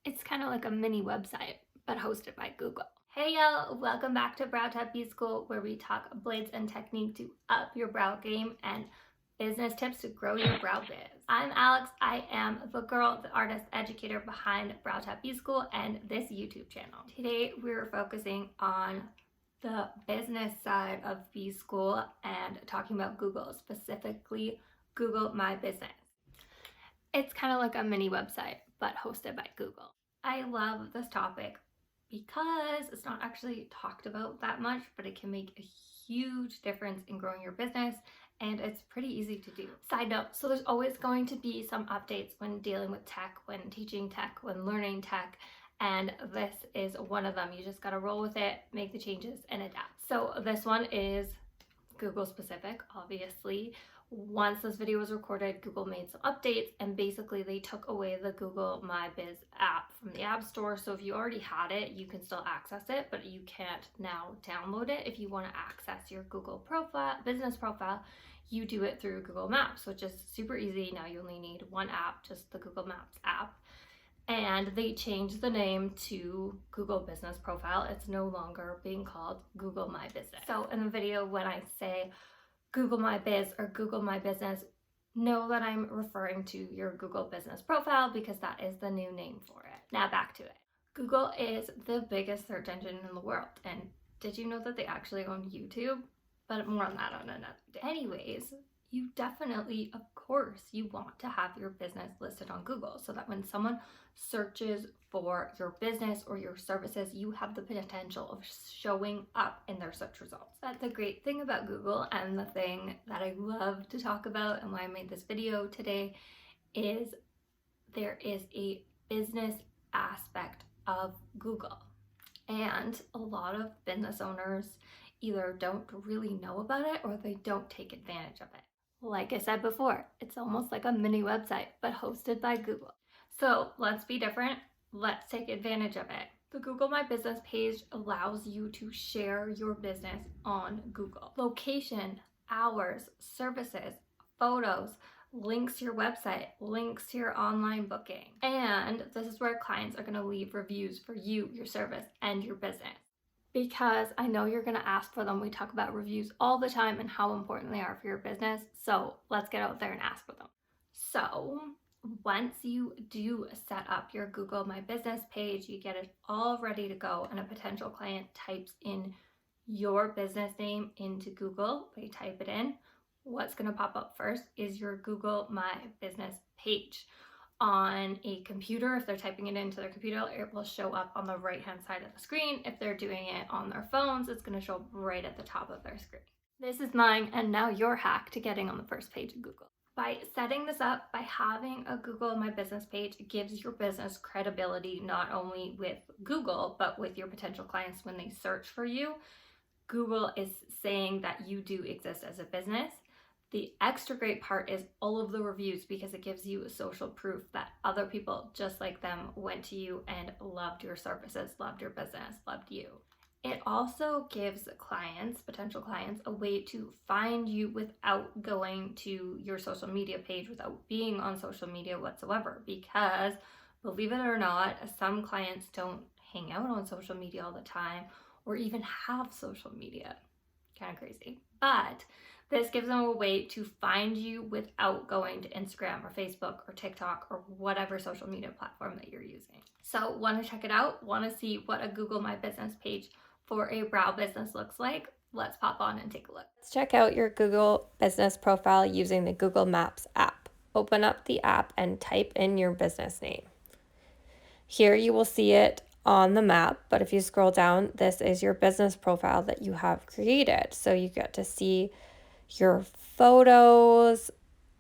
It's kind of like a mini website, but hosted by Google. Hey y'all, welcome back to BrowTab BSchool, where we talk blades and technique to up your brow game and business tips to grow your brow biz. I'm Alex. I am the girl, the artist, educator behind BrowTab BSchool and this YouTube channel. Today we're focusing on the business side of BSchool and talking about Google, specifically Google My Business. It's kind of like a mini website, but hosted by Google. I love this topic because it's not actually talked about that much, but it can make a huge difference in growing your business, and it's pretty easy to do. Side note, so there's always going to be some updates when dealing with tech, when teaching tech, when learning tech, and this is one of them. You just gotta roll with it, make the changes, and adapt. So this one is Google specific, obviously. Once this video was recorded, Google made some updates, and basically they took away the Google My Biz app from the App Store. So if you already had it, you can still access it, but you can't now download it. If you want to access your Google profile, business profile, you do it through Google Maps, which is super easy. Now you only need one app, just the Google Maps app. And they changed the name to Google Business Profile. It's no longer being called Google My Business. So in the video, when I say Google My Biz or Google My Business, know that I'm referring to your Google Business Profile because that is the new name for it. Now back to it. Google is the biggest search engine in the world. And did you know that they actually own YouTube? But more on that on another day. Anyways, you definitely, of course, you want to have your business listed on Google so that when someone searches for your business or your services, you have the potential of showing up in their search results. But the great thing about Google, and the thing that I love to talk about and why I made this video today, is there is a business aspect of Google. And a lot of business owners either don't really know about it or they don't take advantage of it. Like I said before, it's almost like a mini website, but hosted by Google. So let's be different. Let's take advantage of it. The Google My Business page allows you to share your business on Google. Location, hours, services, photos, links to your website, links to your online booking. And this is where clients are going to leave reviews for you, your service, and your business. Because I know you're going to ask for them. We talk about reviews all the time and how important they are for your business. So let's get out there and ask for them. So once you do set up your Google My Business page, you get it all ready to go, and a potential client types in your business name into Google. They type it in. What's going to pop up first is your Google My Business page. On a computer, if they're typing it into their computer, it will show up on the right hand side of the screen. If they're doing it on their phones, it's going to show up right at the top of their screen. This is mine and now your hack to getting on the first page of Google. By setting this up, by having a Google My Business page, it gives your business credibility not only with Google, but with your potential clients when they search for you. Google is saying that you do exist as a business. The extra great part is all of the reviews, because it gives you social proof that other people just like them went to you and loved your services, loved your business, loved you. It also gives clients, potential clients, a way to find you without going to your social media page, without being on social media whatsoever, because believe it or not, some clients don't hang out on social media all the time or even have social media. Kind of crazy. But this gives them a way to find you without going to Instagram or Facebook or TikTok or whatever social media platform that you're using. So want to check it out? Want to see what a Google My Business page for a brow business looks like? Let's pop on and take a look. Let's check out your Google business profile using the Google Maps app. Open up the app and type in your business name. Here you will see it on the map, but if you scroll down, this is your business profile that you have created. So you get to see your photos,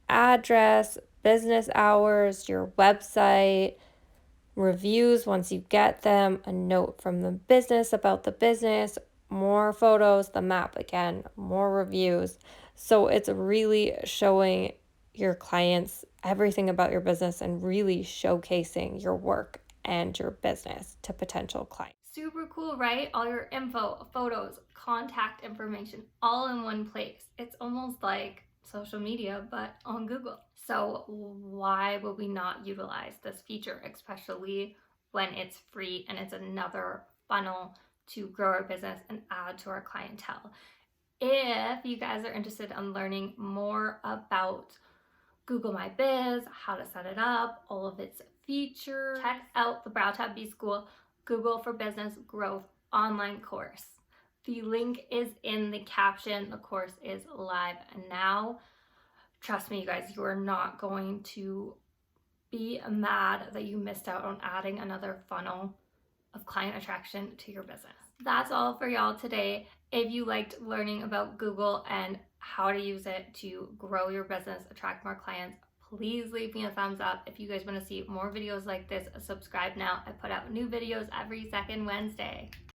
address, business hours, your website, reviews once you get them, a note from the business about the business, more photos, the map again, more reviews. So it's really showing your clients everything about your business and really showcasing your work and your business to potential clients. Super cool, right? All your info, photos, contact information, all in one place. It's almost like social media, but on Google. So why would we not utilize this feature, especially when it's free and it's another funnel to grow our business and add to our clientele. If you guys are interested in learning more about Google My Biz, how to set it up, all of its features, check out the BrowTab BSchool Google for Business Growth online course. The link is in the caption. The course is live now. Trust me, you guys, you are not going to be mad that you missed out on adding another funnel of client attraction to your business. That's all for y'all today. If you liked learning about Google and how to use it to grow your business, attract more clients, please leave me a thumbs up. If you guys want to see more videos like this, subscribe now. I put out new videos every second Wednesday.